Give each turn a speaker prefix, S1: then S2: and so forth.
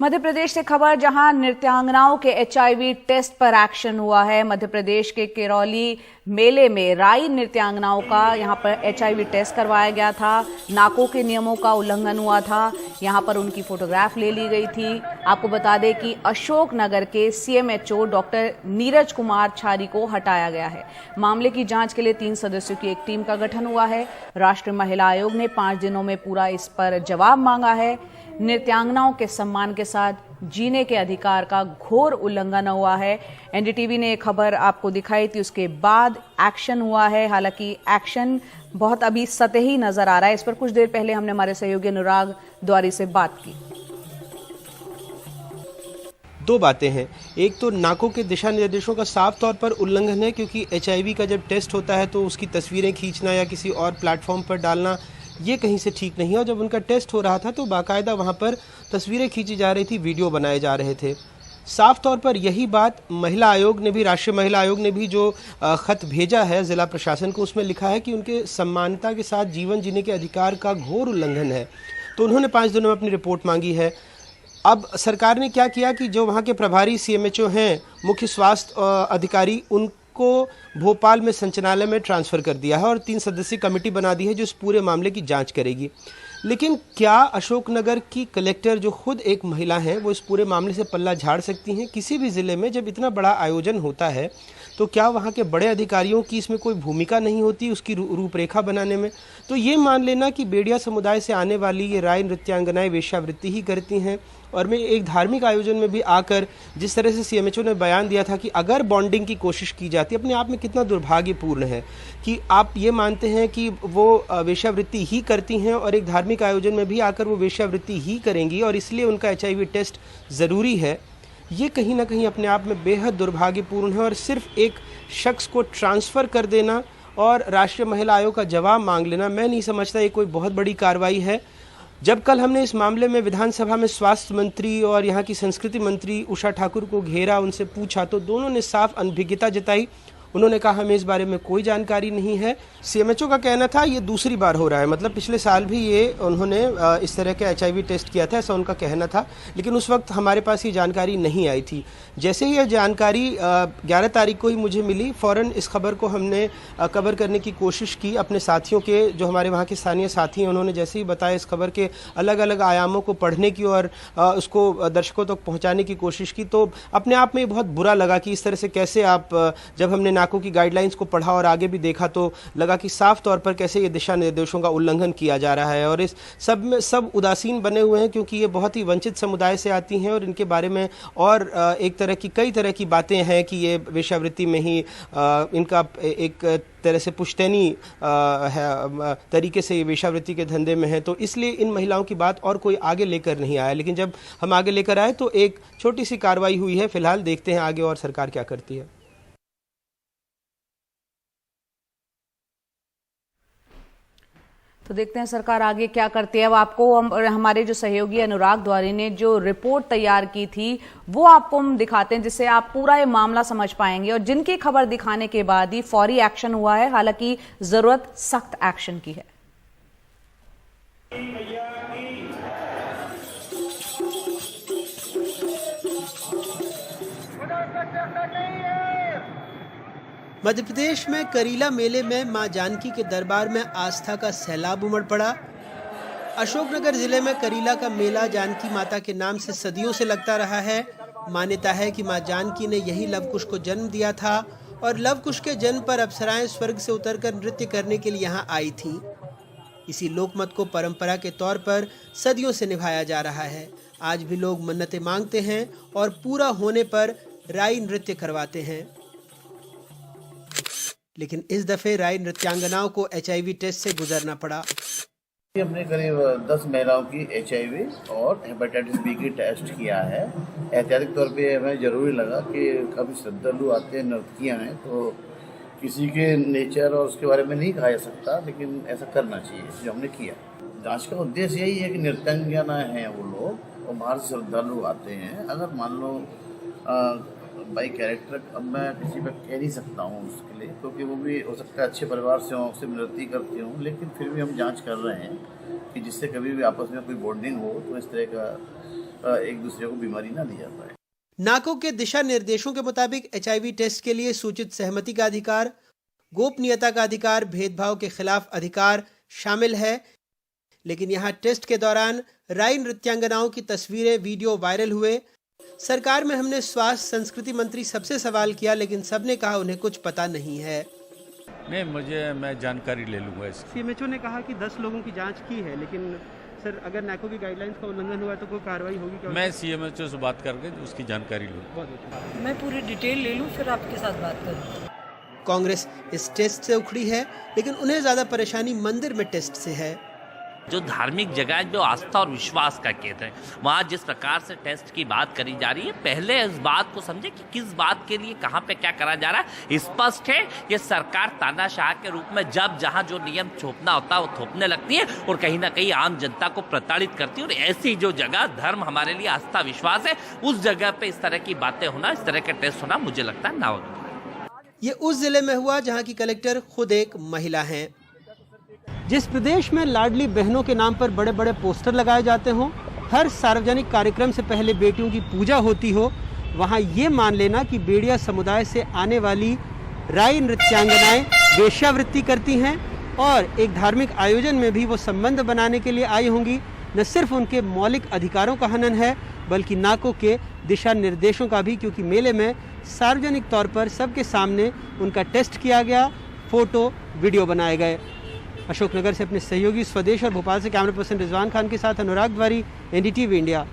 S1: मध्य प्रदेश से खबर, जहां नृत्यांगनाओं के एचआईवी टेस्ट पर एक्शन हुआ है। मध्य प्रदेश के किरौली मेले में राई नृत्यांगनाओं का यहां पर एचआईवी टेस्ट करवाया गया था। नाको के नियमों का उल्लंघन हुआ था। यहां पर उनकी फोटोग्राफ ले ली गई थी। आपको बता दें कि अशोकनगर के सीएमएचओ डॉक्टर नीरज कुमार छारी को हटाया गया है। मामले की जांच के लिए 3 सदस्यों की एक टीम का गठन हुआ है। राष्ट्रीय महिला आयोग ने 5 दिनों में पूरा इस पर जवाब मांगा है। नृत्यांगनाओं के सम्मान के साथ जीने के अधिकार का घोर उल्लंघन हुआ है। एनडीटीवी ने खबर आपको दिखाई थी, उसके बाद एक्शन हुआ है। हालांकि एक्शन बहुत अभी सतही नजर आ रहा है। इस पर कुछ देर पहले हमने हमारे सहयोगी अनुराग द्वारी से बात की।
S2: दो बातें हैं। एक तो नाको के दिशा निर्देशों का साफ तौर पर उल्लंघन है, क्योंकि एचआईवी का जब टेस्ट होता है तो उसकी तस्वीरें खींचना या किसी और प्लेटफॉर्म पर डालना ये कहीं से ठीक नहीं है। और जब उनका टेस्ट हो रहा था तो बाकायदा वहाँ पर तस्वीरें खींची जा रही थी, वीडियो बनाए जा रहे थे। साफ तौर पर यही बात महिला आयोग ने भी, राष्ट्रीय महिला आयोग ने भी जो खत भेजा है जिला प्रशासन को, उसमें लिखा है कि उनके सम्मानता के साथ जीवन जीने के अधिकार का घोर उल्लंघन है। तो उन्होंने 5 दिनों में अपनी रिपोर्ट मांगी है। अब सरकार ने क्या किया कि जो वहाँ के प्रभारी सीएमएचओ हैं, मुख्य स्वास्थ्य अधिकारी, उनको भोपाल में संचालनालय में ट्रांसफ़र कर दिया है और 3 सदस्यीय कमेटी बना दी है जो इस पूरे मामले की जांच करेगी। लेकिन क्या अशोकनगर की कलेक्टर, जो खुद एक महिला हैं, वो इस पूरे मामले से पल्ला झाड़ सकती हैं? किसी भी ज़िले में जब इतना बड़ा आयोजन होता है तो क्या वहाँ के बड़े अधिकारियों की इसमें कोई भूमिका नहीं होती उसकी रूपरेखा बनाने में? तो ये मान लेना कि बेड़िया समुदाय से आने वाली ये राय नृत्यांगनाएं वेश्यावृत्ति ही करती हैं। और मैं एक धार्मिक आयोजन में भी आकर जिस तरह से सीएमएचओ ने बयान दिया था कि अगर बॉन्डिंग की कोशिश की जाती है, अपने आप में कितना दुर्भाग्यपूर्ण है कि आप ये मानते हैं कि वो वेश्यावृत्ति ही करती हैं और एक धार्मिक आयोजन में भी आकर वो वेश्यावृत्ति ही करेंगी और इसलिए उनका एचआईवी टेस्ट ज़रूरी है। ये कहीं ना कहीं अपने आप में बेहद दुर्भाग्यपूर्ण है। और सिर्फ एक शख्स को ट्रांसफ़र कर देना और राष्ट्रीय महिला आयोग का जवाब मांग लेना, मैं नहीं समझता ये कोई बहुत बड़ी कार्रवाई है। जब कल हमने इस मामले में विधानसभा में स्वास्थ्य मंत्री और यहाँ की संस्कृति मंत्री उषा ठाकुर को घेरा, उनसे पूछा, तो दोनों ने साफ अनभिज्ञता जताई। उन्होंने कहा हमें इस बारे में कोई जानकारी नहीं है। सीएमएचओ का कहना था ये दूसरी बार हो रहा है, मतलब पिछले साल भी ये उन्होंने इस तरह के एचआईवी टेस्ट किया था, ऐसा उनका कहना था, लेकिन उस वक्त हमारे पास ये जानकारी नहीं आई थी। जैसे ही यह जानकारी 11 तारीख को ही मुझे मिली, फ़ौरन इस खबर को हमने कवर करने की कोशिश की। अपने साथियों के, जो हमारे वहाँ के स्थानीय साथी हैं, उन्होंने जैसे ही बताया इस खबर के अलग अलग आयामों को पढ़ने की और उसको दर्शकों तक पहुँचाने की कोशिश की, तो अपने आप में बहुत बुरा लगा कि इस तरह से कैसे आप, जब हमने नाको की गाइडलाइंस को पढ़ा और आगे भी देखा तो लगा कि साफ तौर पर कैसे ये दिशा निर्देशों का उल्लंघन किया जा रहा है। और इस सब में सब उदासीन बने हुए हैं, क्योंकि ये बहुत ही वंचित समुदाय से आती हैं और इनके बारे में और एक तरह की, कई तरह की बातें हैं कि ये वेश्यावृत्ति में ही इनका एक तरह से पुश्तैनी तरीके से ये वेश्यावृत्ति के धंधे में है। तो इसलिए इन महिलाओं की बात और कोई आगे लेकर नहीं आया। लेकिन जब हम आगे लेकर आए तो एक छोटी सी कार्रवाई हुई है। फिलहाल देखते हैं आगे और सरकार क्या करती है।
S1: तो देखते हैं सरकार आगे क्या करती है। अब आपको हमारे जो सहयोगी अनुराग द्वारी ने जो रिपोर्ट तैयार की थी वो आपको हम दिखाते हैं, जिससे आप पूरा ये मामला समझ पाएंगे। और जिनकी खबर दिखाने के बाद ही फौरी एक्शन हुआ है। हालांकि जरूरत सख्त एक्शन की है।
S2: मध्य प्रदेश में करीला मेले में मां जानकी के दरबार में आस्था का सैलाब उमड़ पड़ा। अशोकनगर जिले में करीला का मेला जानकी माता के नाम से सदियों से लगता रहा है। मान्यता है कि मां जानकी ने यही लवकुश को जन्म दिया था और लवकुश के जन्म पर अप्सराएं स्वर्ग से उतरकर नृत्य करने के लिए यहाँ आई थीं। इसी लोकमत को परंपरा के तौर पर सदियों से निभाया जा रहा है। आज भी लोग मन्नतें मांगते हैं और पूरा होने पर राई नृत्य करवाते हैं। लेकिन इस दफे राई नृत्यांगनाओं को एचआईवी टेस्ट से गुजरना पड़ा।
S3: हमने करीब 10 महिलाओं की एचआईवी और हेपेटाइटिस बी की टेस्ट किया है। ऐतिहासिक तौर पे हमें जरूरी लगा कि काफ़ी श्रद्धालु आते हैं, नर्तकियाँ हैं, तो किसी के नेचर और उसके बारे में नहीं कहा जा सकता, लेकिन ऐसा करना चाहिए जो हमने किया। जांच का उद्देश्य यही है कि नृत्यांगना हैं वो लोग और बाहर से श्रद्धालु आते हैं। अगर मान लो बाई कैरेक्टर, अब मैं किसी पर कह नहीं सकता हूँ उसके लिए, क्योंकि वो भी हो सकता है अच्छे परिवार से हों, उससे नृत्य करते हों, लेकिन फिर भी हम जांच कर रहे हैं कि जिससे कभी भी आपस में कोई बॉन्डिंग हो तो इस तरह का एक दूसरे को बीमारी ना दी जा पाए।
S2: नाको के दिशा निर्देशों के मुताबिक HIV टेस्ट के लिए सूचित सहमति का अधिकार, गोपनीयता का अधिकार, भेदभाव के खिलाफ अधिकार शामिल है। लेकिन यहाँ टेस्ट के दौरान राई नृत्यांगनाओं की तस्वीरें, वीडियो वायरल हुए। सरकार में हमने स्वास्थ्य संस्कृति मंत्री सबसे सवाल किया, लेकिन सबने कहा उन्हें कुछ पता नहीं है।
S4: नहीं, मैं जानकारी ले लूँगा इसकी।
S2: सीएमएचओ ने कहा कि 10 लोगों की जांच की है, लेकिन सर अगर नाको की गाइडलाइंस का उल्लंघन हुआ तो कोई कार्रवाई होगी क्या?
S4: मैं सीएमएचओ से बात करके उसकी जानकारी लूँ।
S5: मैं पूरी डिटेल ले लूँ फिर आपके साथ बात करूँ।
S2: कांग्रेस इस टेस्ट से उखड़ी है, लेकिन उन्हें ज्यादा परेशानी मंदिर में टेस्ट से है।
S6: जो धार्मिक जगह जो आस्था और विश्वास का केंद्र है, वहाँ जिस प्रकार से टेस्ट की बात करी जा रही है, पहले इस बात को समझे कि किस बात के लिए कहाँ पे क्या करा जा रहा है। स्पष्ट है कि सरकार तानाशाह के रूप में जब जहाँ जो नियम थोपना होता है वो थोपने लगती है और कहीं ना कहीं आम जनता को प्रताड़ित करती है। और ऐसी जो जगह धर्म हमारे लिए आस्था विश्वास है, उस जगह पे इस तरह की बातें होना, इस तरह के टेस्ट होना मुझे लगता है ना होगा।
S2: ये उस जिले में हुआ जहाँ की कलेक्टर खुद एक महिला हैं। जिस प्रदेश में लाडली बहनों के नाम पर बड़े बड़े पोस्टर लगाए जाते हों, हर सार्वजनिक कार्यक्रम से पहले बेटियों की पूजा होती हो, वहाँ ये मान लेना कि बेड़िया समुदाय से आने वाली राई नृत्यांगनाएं वेश्यावृत्ति करती हैं और एक धार्मिक आयोजन में भी वो संबंध बनाने के लिए आई होंगी, न सिर्फ उनके मौलिक अधिकारों का हनन है बल्कि नाको के दिशा निर्देशों का भी, क्योंकि मेले में सार्वजनिक तौर पर सबके सामने उनका टेस्ट किया गया, फोटो वीडियो बनाए गए। अशोकनगर से अपने सहयोगी स्वदेश और भोपाल से कैमरा पर्सन रिजवान खान के साथ अनुराग द्वारी, NDTV इंडिया।